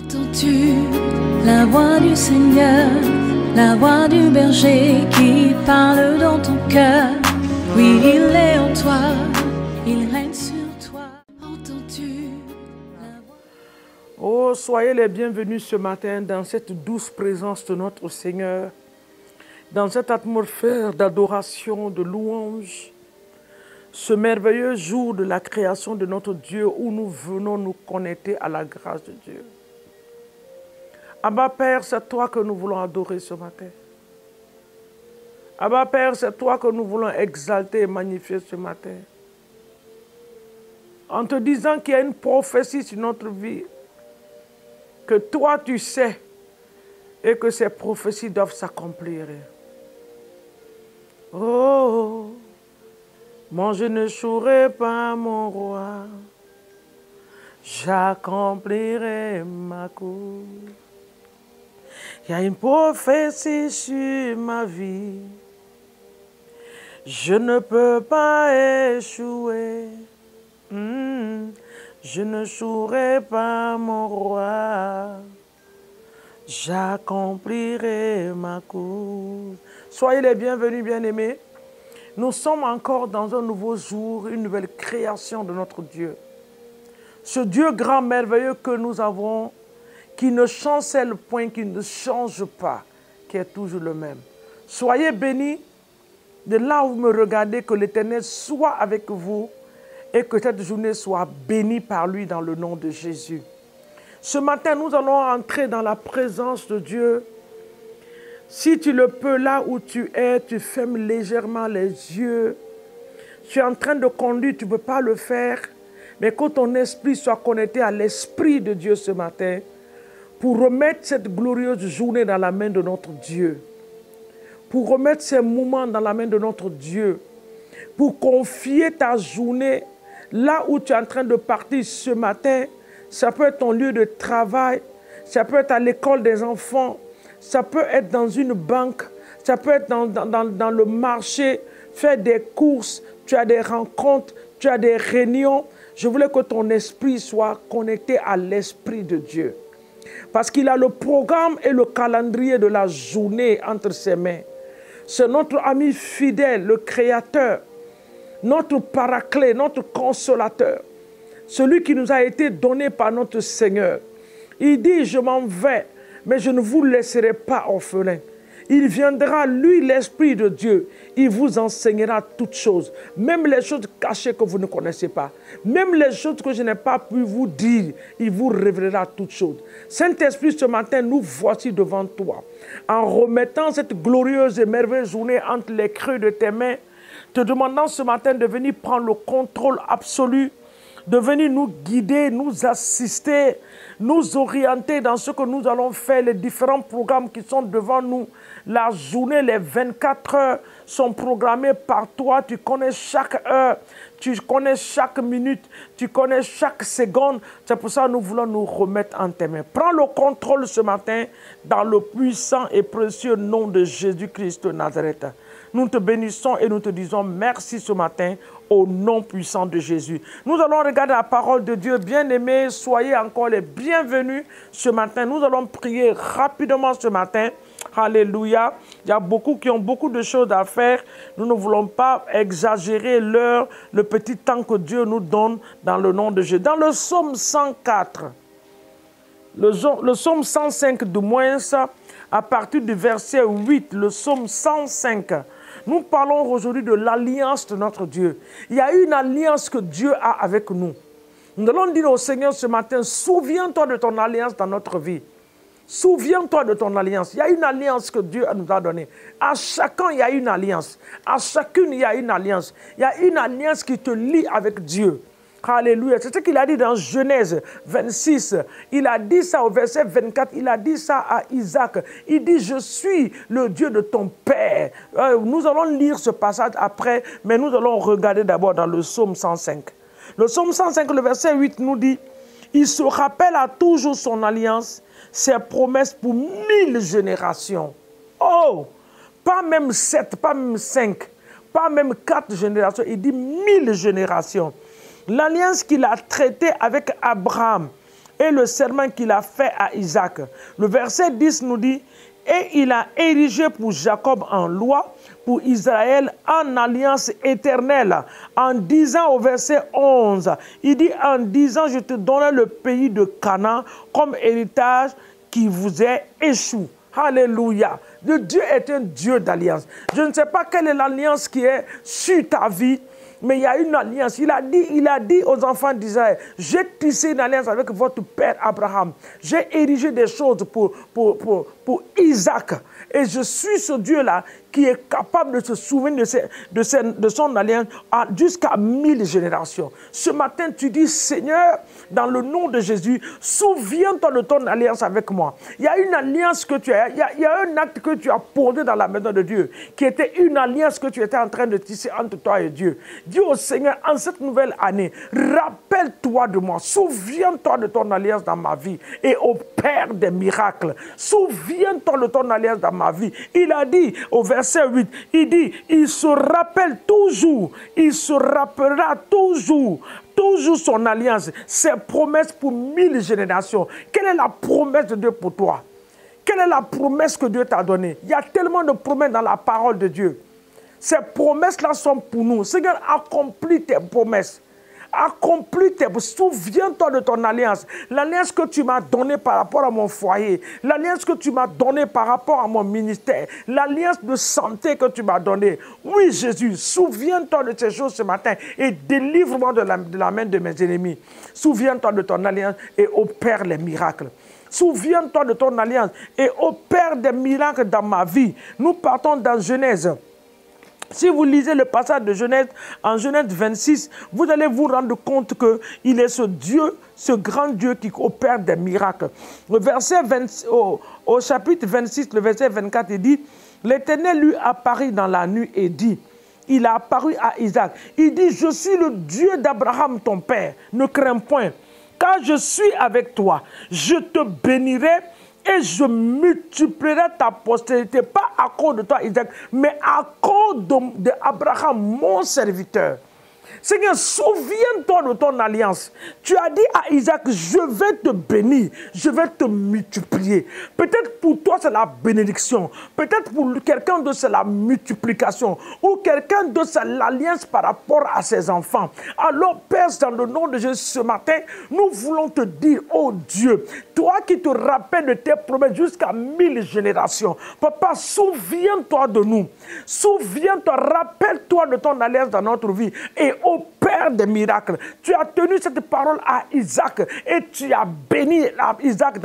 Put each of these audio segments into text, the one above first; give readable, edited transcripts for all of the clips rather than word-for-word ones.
Entends-tu la voix du Seigneur, la voix du berger qui parle dans ton cœur? Oui, il est en toi, il règne sur toi. Entends-tu la voix? Oh, soyez les bienvenus ce matin dans cette douce présence de notre Seigneur, dans cette atmosphère d'adoration, de louange, ce merveilleux jour de la création de notre Dieu où nous venons nous connecter à la grâce de Dieu. Abba Père, c'est toi que nous voulons adorer ce matin. Abba Père, c'est toi que nous voulons exalter et magnifier ce matin. En te disant qu'il y a une prophétie sur notre vie, que toi tu sais et que ces prophéties doivent s'accomplir. Oh, moi je ne jouerai pas mon roi, j'accomplirai ma course. Il y a une prophétie sur ma vie, je ne peux pas échouer. Je ne jouerai pas mon roi, j'accomplirai ma course. Soyez les bienvenus, bien-aimés. Nous sommes encore dans un nouveau jour, une nouvelle création de notre Dieu. Ce Dieu grand, merveilleux que nous avons, qui ne chancelle point, qui ne change pas, qui est toujours le même. Soyez bénis de là où vous me regardez, que l'Éternel soit avec vous et que cette journée soit bénie par lui dans le nom de Jésus. Ce matin, nous allons entrer dans la présence de Dieu. Si tu le peux, là où tu es, tu fermes légèrement les yeux. Tu es en train de conduire, tu ne peux pas le faire, mais que ton esprit soit connecté à l'Esprit de Dieu ce matin, pour remettre cette glorieuse journée dans la main de notre Dieu, pour remettre ces moments dans la main de notre Dieu, pour confier ta journée là où tu es en train de partir ce matin. Ça peut être ton lieu de travail, ça peut être à l'école des enfants, ça peut être dans une banque, ça peut être dans le marché, faire des courses, tu as des rencontres, tu as des réunions. Je voulais que ton esprit soit connecté à l'Esprit de Dieu. Parce qu'il a le programme et le calendrier de la journée entre ses mains. C'est notre ami fidèle, le Créateur, notre paraclet, notre consolateur, celui qui nous a été donné par notre Seigneur. Il dit, je m'en vais, mais je ne vous laisserai pas orphelins. Il viendra, lui, l'Esprit de Dieu. Il vous enseignera toutes choses, même les choses cachées que vous ne connaissez pas. Même les choses que je n'ai pas pu vous dire, il vous révélera toutes choses. Saint-Esprit, ce matin, nous voici devant toi. En remettant cette glorieuse et merveilleuse journée entre les creux de tes mains, te demandant ce matin de venir prendre le contrôle absolu, de venir nous guider, nous assister, nous orienter dans ce que nous allons faire, les différents programmes qui sont devant nous. La journée, les 24 heures sont programmées par toi. Tu connais chaque heure, tu connais chaque minute, tu connais chaque seconde. C'est pour ça que nous voulons nous remettre en tes mains. Prends le contrôle ce matin dans le puissant et précieux nom de Jésus-Christ de Nazareth. Nous te bénissons et nous te disons merci ce matin au nom puissant de Jésus. Nous allons regarder la parole de Dieu. Bien-aimés, soyez encore les bienvenus ce matin. Nous allons prier rapidement ce matin. Alléluia. Il y a beaucoup qui ont beaucoup de choses à faire. Nous ne voulons pas exagérer l'heure, le petit temps que Dieu nous donne dans le nom de Jésus. Dans le psaume 104, le psaume 105 du moins, à partir du verset 8, le psaume 105, nous parlons aujourd'hui de l'alliance de notre Dieu. Il y a une alliance que Dieu a avec nous. Nous allons dire au Seigneur ce matin, souviens-toi de ton alliance dans notre vie. Souviens-toi de ton alliance. Il y a une alliance que Dieu nous a donnée. À chacun, il y a une alliance. À chacune, il y a une alliance. Il y a une alliance qui te lie avec Dieu. Alléluia. C'est ce qu'il a dit dans Genèse 26. Il a dit ça au verset 24. Il a dit ça à Isaac. Il dit, je suis le Dieu de ton père. Nous allons lire ce passage après, mais nous allons regarder d'abord dans le psaume 105. Le psaume 105, le verset 8 nous dit, il se rappelle à toujours son alliance, ses promesses pour 1000 générations. Oh, pas même 7, pas même 5, pas même 4 générations. Il dit 1000 générations. L'alliance qu'il a traitée avec Abraham, et le serment qu'il a fait à Isaac. Le verset 10 nous dit, et il a érigé pour Jacob en loi, pour Israël en alliance éternelle. En disant au verset 11, il dit, en disant, je te donnerai le pays de Canaan comme héritage qui vous est échu. Alléluia. Le Dieu est un Dieu d'alliance. Je ne sais pas quelle est l'alliance qui est sur ta vie, mais il y a une alliance. Il a dit aux enfants d'Israël, j'ai tissé une alliance avec votre père Abraham. J'ai érigé des choses pour Isaac. Et je suis ce Dieu-là qui est capable de se souvenir de son alliance jusqu'à 1000 générations. Ce matin, tu dis, Seigneur, dans le nom de Jésus, souviens-toi de ton alliance avec moi. Il y a une alliance que tu as, il y a un acte que tu as posé dans la maison de Dieu, qui était une alliance que tu étais en train de tisser entre toi et Dieu. Dis au Seigneur, en cette nouvelle année, rappelle-toi de moi, souviens-toi de ton alliance dans ma vie et opère des miracles. Souviens-toi de ton alliance dans ma vie. Il a dit au verset 8, il dit, il se rappelle toujours, il se rappellera toujours son alliance, ses promesses pour 1000 générations. Quelle est la promesse de Dieu pour toi? Quelle est la promesse que Dieu t'a donnée? Il y a tellement de promesses dans la parole de Dieu. Ces promesses-là sont pour nous. Seigneur, accomplis tes promesses. Accomplis tes promesses. Souviens-toi de ton alliance. L'alliance que tu m'as donnée par rapport à mon foyer. L'alliance que tu m'as donnée par rapport à mon ministère. L'alliance de santé que tu m'as donnée. Oui, Jésus, souviens-toi de ces choses ce matin et délivre-moi de la main de mes ennemis. Souviens-toi de ton alliance et opère les miracles. Souviens-toi de ton alliance et opère des miracles dans ma vie. Nous partons dans Genèse. Si vous lisez le passage de Genèse, en Genèse 26, vous allez vous rendre compte qu'il est ce Dieu, ce grand Dieu qui opère des miracles. Le verset au chapitre 26, le verset 24, il dit, l'Éternel lui apparut dans la nuit et dit, il a apparu à Isaac. Il dit, je suis le Dieu d'Abraham ton père, ne crains point, car je suis avec toi, je te bénirai et je multiplierai ta postérité, pas à cause de toi, Isaac, mais à cause d'Abraham, mon serviteur. Seigneur, souviens-toi de ton alliance. Tu as dit à Isaac, je vais te bénir, je vais te multiplier. Peut-être pour toi, c'est la bénédiction. Peut-être pour quelqu'un d'autre, c'est la multiplication. Ou quelqu'un d'autre, c'est l'alliance par rapport à ses enfants. Alors, Père, dans le nom de Jésus, ce matin, nous voulons te dire, oh Dieu, toi qui te rappelles de tes promesses jusqu'à 1000 générations. Papa, souviens-toi de nous. Souviens-toi, rappelle-toi de ton alliance dans notre vie. Et opère des miracles. Tu as tenu cette parole à Isaac et tu as béni Isaac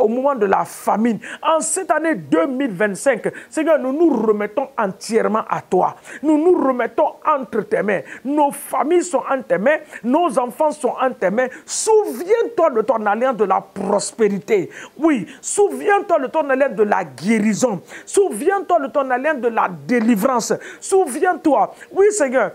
au moment de la famine. En cette année 2025, Seigneur, nous nous remettons entièrement à toi. Nous nous remettons entre tes mains. Nos familles sont entre tes mains. Nos enfants sont entre tes mains. Souviens-toi de ton alliance de la prospérité. Oui, souviens-toi de ton alliance de la guérison. Souviens-toi de ton alliance de la délivrance. Souviens-toi. Oui, Seigneur,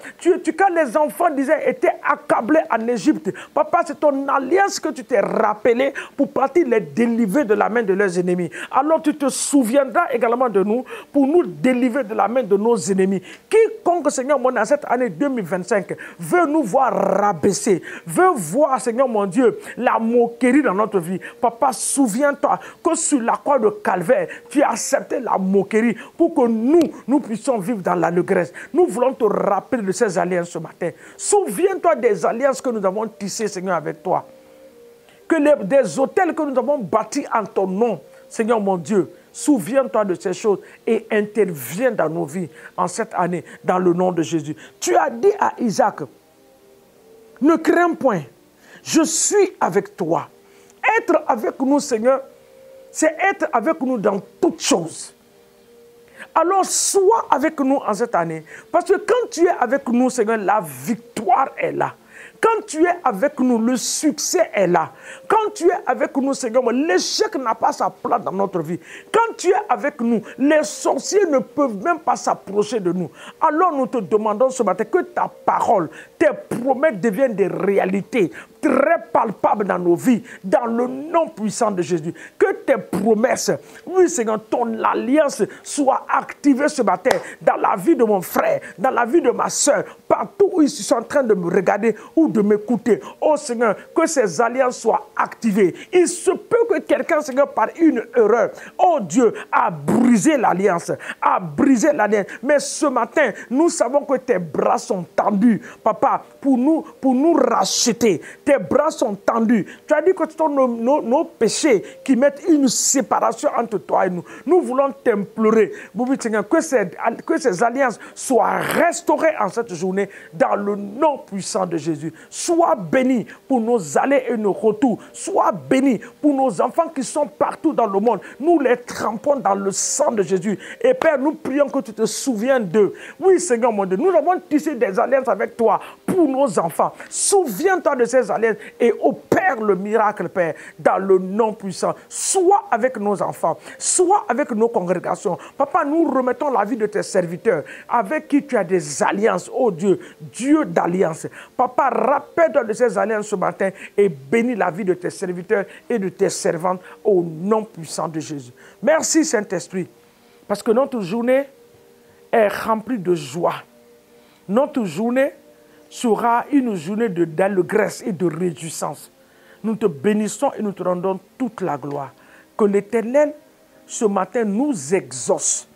quand les enfants d'Israël étaient accablés en Égypte, papa, c'est ton alliance que tu t'es rappelé pour partir les délivrer de la main de leurs ennemis. Alors tu te souviendras également de nous pour nous délivrer de la main de nos ennemis. Quiconque, Seigneur mon Dieu, dans cette année 2025 veut nous voir rabaisser, veut voir, Seigneur mon Dieu, la moquerie dans notre vie. Papa, souviens-toi que sur la croix de Calvaire, tu as accepté la moquerie pour que nous puissions vivre dans l'allégresse. Nous voulons te rappeler de ces alliances ce matin. Souviens-toi des alliances que nous avons tissées, Seigneur, avec toi. Que des hôtels que nous avons bâtis en ton nom, Seigneur mon Dieu. Souviens-toi de ces choses et interviens dans nos vies en cette année, dans le nom de Jésus. Tu as dit à Isaac, ne crains point, je suis avec toi. Être avec nous, Seigneur, c'est être avec nous dans toutes choses. Alors, sois avec nous en cette année. Parce que quand tu es avec nous, Seigneur, la victoire est là. Quand tu es avec nous, le succès est là. Quand tu es avec nous, Seigneur, l'échec n'a pas sa place dans notre vie. Quand tu es avec nous, les sorciers ne peuvent même pas s'approcher de nous. Alors nous te demandons ce matin que ta parole, tes promesses deviennent des réalités très palpables dans nos vies, dans le nom puissant de Jésus. Que tes promesses, oui Seigneur, ton alliance soit activée ce matin dans la vie de mon frère, dans la vie de ma soeur, partout où ils sont en train de me regarder ou de m'écouter, oh Seigneur, que ces alliances soient activées. Il se peut que quelqu'un, Seigneur, par une erreur, oh Dieu, a brisé l'alliance, mais ce matin, nous savons que tes bras sont tendus, Papa, pour nous racheter. Tes bras sont tendus. Tu as dit que ce sont nos péchés qui mettent une séparation entre toi et nous. Nous voulons t'implorer, Seigneur, que ces alliances soient restaurées en cette journée dans le nom puissant de Jésus. Sois béni pour nos allées et nos retours. Sois béni pour nos enfants qui sont partout dans le monde. Nous les trempons dans le sang de Jésus. Et Père, nous prions que tu te souviennes d'eux. Oui, Seigneur mon Dieu, nous avons tissé des alliances avec toi pour nos enfants. Souviens-toi de ces alliances et opère le miracle, Père, dans le nom puissant. Sois avec nos enfants, sois avec nos congrégations. Papa, nous remettons la vie de tes serviteurs avec qui tu as des alliances. Oh Dieu, Dieu d'alliance. Papa, rappelle-toi de ces alliances ce matin et bénis la vie de tes serviteurs et de tes servantes au nom puissant de Jésus. Merci Saint-Esprit, parce que notre journée est remplie de joie. Notre journée sera une journée d'allégresse et de réjouissance. Nous te bénissons et nous te rendons toute la gloire. Que l'Éternel, ce matin, nous exauce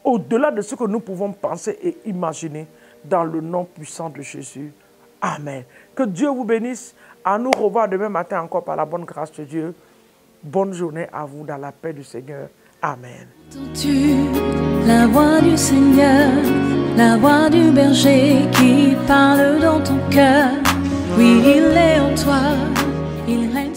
au-delà de ce que nous pouvons penser et imaginer dans le nom puissant de Jésus. Amen. Que Dieu vous bénisse. À nous revoir demain matin encore par la bonne grâce de Dieu. Bonne journée à vous dans la paix du Seigneur. Amen. Entends-tu la voix du Seigneur, la voix du berger qui parle dans ton cœur? Oui, il est en toi, il règne.